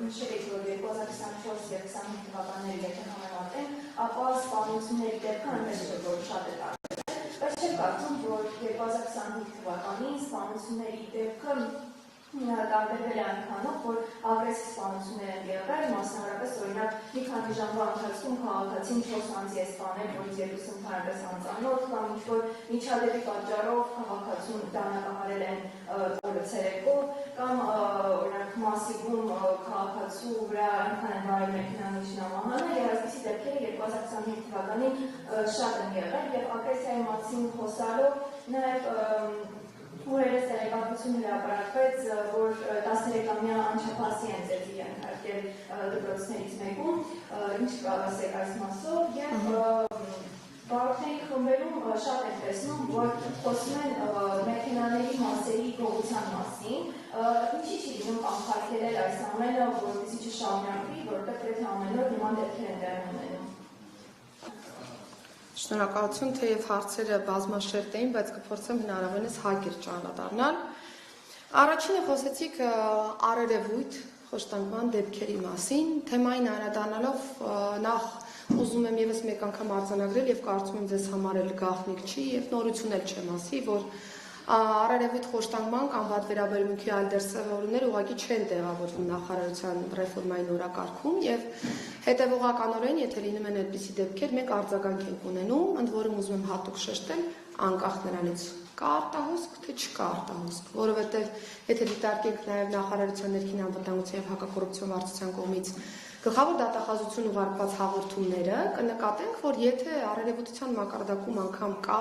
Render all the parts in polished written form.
նշել եք, որ 2024 և 25 թվականների եթե համեմատեն, ապա սպանությունների դեպքը այնպես չէ, որ շատ է տարբերվել, բայց չեմ կարծում, որ 2025 թվականին սպանությունների դեպքը տարբերվել է այնքանով, որ ագրեսիվ սպանություններ են եղել, մասնավորապես օրինակ մի քանի ժամվա ընթացքում քաղաքացին 4 անձի է սպանել, որից 2-ը ընդհանրապես անծանոթ, կամ ինչ-որ միջադեպի պատճառով քաղաքացուն դանակահարել են օրը ցերեկով, կամ օրինակ Մասիվում քաղաքացու վրա այնքան են վարել մեքենան միջնամահանը, եւ այսպիսի դեպքերը 2025 թվականին շատ են եղել, եւ ագրեսիայի մասին խոսալով նաեւ Օրերս տեղեկատվություն հրապարակվեց, որ 13-ամյա անչափահասի են ծեծի ենթարկել դպրոցներից մեկում, ինչ կասեք այս մասով, եւ վարորդների խմբերում շատ են տեսնում, որ խոսում են մեքենաների մասերի գողության մասին, ինչի չի լինում կանխարգելել այս ամենը, որպեսզի չշարունակվի, որովհետեւ պետք է ամեն օր նման դեպքեր են տեղի ունենում։ Շնորհակալություն, թեև հարցերը բազմաշերտ էին, բայց կփորձեմ հնարավորինս հակիրճ անդրադառնալ։ Առաջինը խոսեցիք արերևույթ խոշտանգման դեպքերի մասին, թեմային անդրադառնալով նախ ուզում եմ եւս մեկ անգամ արձանագրել եւ կարծում եմ ձեզ համար էլ գաղտնիք չի եւ նորություն էլ չեմ ասի, որ արարևույթ խոշտանգման կամ վատ վերաբերմունքի այլ դրսևորումներ ուղղակի չեն տեղավորվում նախարարության ռեֆորմայի նորակարգում եւ հետեւողականորեն, եթե լինում են այդպիսի դեպքեր, մենք արձագանք ենք ունենում, ընդ որում ուզում եմ հատուկ շեշտել, անկախ նրանից կա արտահոսք, թե չկա արտահոսք, որովհետեւ եթե դիտարկենք նաեւ նախարարության ներքին անվտանգության եւ հակակոռուպցիոն վարչության կողմից գլխավոր դատախազություն ուղարկված հաղորդումները կնկատենք, որ եթե արարևութության մակարդակում անգամ կա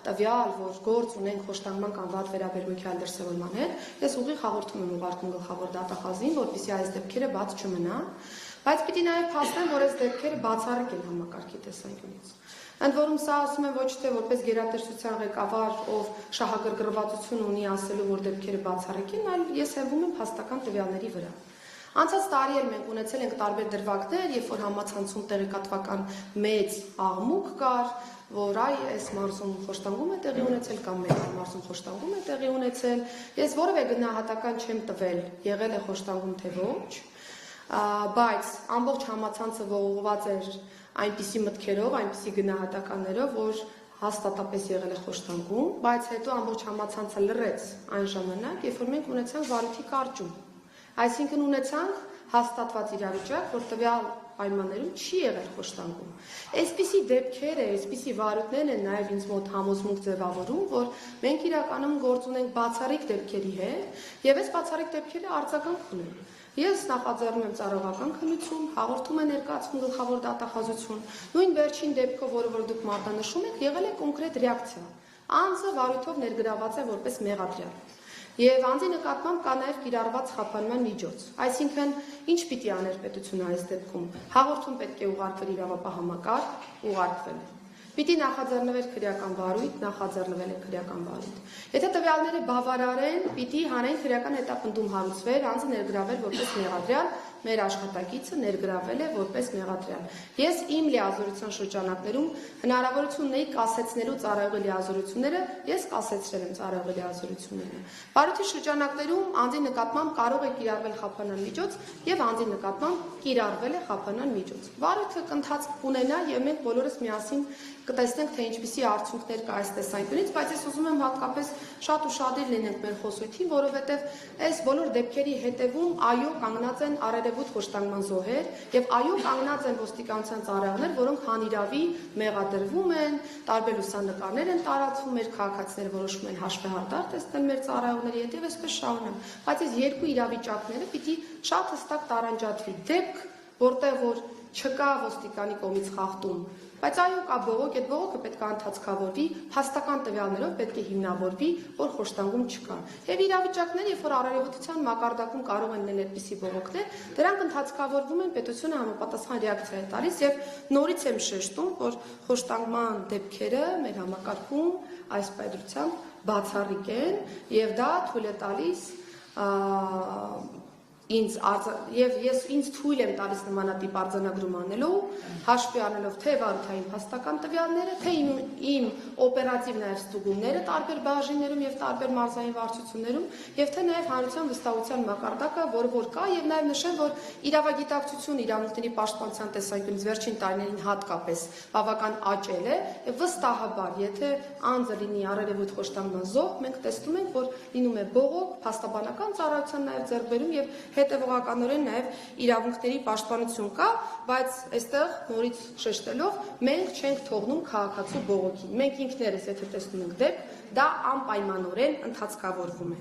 տվյալ, որ գործ ունենք խոշտանգման կամ վատ վերաբերմունքի այլ դրսևորման հետ, ես ուղիղ հաղորդում եմ ուղարկում գլխավոր դատախազին, որպեսզի այս դեպքերը բաց չմնան, բայց պիտի նաև փաստեմ, որ այս դեպքերը բացառիկ են համակարգի տեսանկյունից։ Ընդ որում սա ասում եմ ոչ թե որպես գերատեսչության ղեկավար, ով շահագրգռվածություն ունի ասելու, որ դեպքերը բացառիկ են, այլ ես հենվում եմ փաստական տվյալների վրա։ Անցած տարի էլ մենք ունեցել ենք տարբեր դրվագներ, երբ որ համացանցում տեղեկատվական մեծ աղմուկ կար, որ այ այս մարզում խոշտանգում է տեղի ունեցել կամ մեկ մարզում խոշտանգում է տեղի ունեցել։ Ես որևէ գնահատական չեմ տվել, եղել է խոշտանգում թե ոչ, բայց ամբողջ համացանցը ողողված էր այնպիսի մտքերով, այնպիսի գնահատականներով, որ հաստատապես եղել է խոշտանգում, բայց հետո ամբողջ համացանցը լռեց այն ժամանակ, երբ որ մենք ունեցանք վարույթի կարճում։ Այսինքն ունեցանք հաստատված իրավիճակ, որ տվյալ պայմաններում չի եղել խոշտանգում։ Այսպիսի դեպքերը, այսպիսի վարույթներն են նաև ինձ մոտ համոզմունք ձևավորում, որ մենք իրականում գործ ունենք բացառիկ դեպքերի հետ, եւ այս բացառիկ դեպքերը արձագանք ունեն։ Ես նախաձեռնում եմ ծառայողական քննություն, հաղորդում եմ ներկայացնում գլխավոր դատախազություն։ Նույն վերջին դեպքով, որը դուք մատնանշում եք, եղել է կոնկրետ ռեակցիա։ Անձը վարույթով ներգրաված է որպես մեղադրյալ։ Եվ անձի նկատմամբ կա նաև կիրառված խափանման միջոց։ Այսինքն, ինչ պիտի աներ պետությունը այս դեպքում։ Հաղորդում պետք է ուղարկվել իրավապահ համակարգ, ուղարկվել է։ Պիտի նախաձեռնվեր քրեական վարույթ, նախաձեռնվել է քրեական վարույթ։ Եթե տվյալները բավարար են, պիտի հանրային քրեական հետապնդում հարուցվեր, անձը ներգրավել որպես մեղադրյալ, մեր աշխատակիցը ներգրավել է որպես մեղադրյալ։ Ես իմ լիազորության շրջանակներում հնարավորություն ունեի կասեցնելու ծառայողի լիազորությունները, ես կասեցրել եմ ծառայողի լիազորությունները։ Վարույթի շրջանակներում անձի նկատմամբ կարող է կիրառվել խափանան միջոց եւ անձի նկատմամբ կիրառվել է խափանան միջոց։ Վարույթը կընթացք ունենա եւ մենք բոլորս միասին կտեսնենք, թե ինչպիսի արդյունքներ կա այս տեսանկյունից, բայց ես ուզում եմ հատկապես շատ ուշադիր լինենք մեր խոսույթին, որովհետեւ այս բոլոր դեպքերի հետևում այո կանգնած են արարևույթ խոշտանգման զոհեր եւ այո կանգնած են ոստիկանության ծառայողներ, որոնք հանիրավի մեղադրվում են, տարբեր լուսանկարներ են տարածվում, մեր քաղաքացիները որոշում են հաշվեհարդար տեսնել մեր ծառայողների հետ եւ այսպես շարունեմ, բայց այս երկու իրավիճակները պիտի շատ հստակ տարանջատվի դեպք, որտեղ որ չկա ոստիկանի կողմից խախտում, բայց այո կա բողոք, այդ բողոքը պետք է ընթացքավորվի, հաստական տվյալներով պետք է հիմնավորվի, որ խոշտանգում չկա։ Եվ իրավիճակներ, երբ որ արարևութության մակարդակում կարող են լինել այդպիսի բողոքներ, դրանք ընթացքավորվում են, պետությունը համապատասխան ռեակցիա է տալիս եւ նորից եմ շեշտում, որ խոշտանգման դեպքերը մեր համակարգում այս պայծրությամբ բացառիկ են եւ դա թույլ է տալիս ինձ թույլ եմ տալիս նմանատիպ արձանագրում անելու, հաշվի առնելով թե վարորդային փաստական տվյալները, թե իմ օպերատիվ նաև ստուգումները տարբեր բաժիններում եւ տարբեր մարզային վարչություններում, եւ թե նաև հանրության վստահության մակարդակը, որը որ կա, եւ նաև նշեմ, որ իրավագիտակցությունը իրավունքների պաշտպանության տեսանկյունից վերջին տարիներին հատկապես բավական աճել է եւ վստահաբար, եթե անձը լինի առերևույթ խոշտանգման զոհ, մենք տեսնում ենք, որ լինում է բողոք, փաստաբանական ծառայության նաև ձեռքբերում եւ հետեւողականորեն նաև իրավունքների պաշտպանություն կա, բայց այստեղ նորից շեշտելով մենք չենք թողնում քաղաքացու բողոքին։ Մենք ինքներս եթե տեսնում ենք դեպք, դա անպայմանորեն ընդհանցկավորվում է։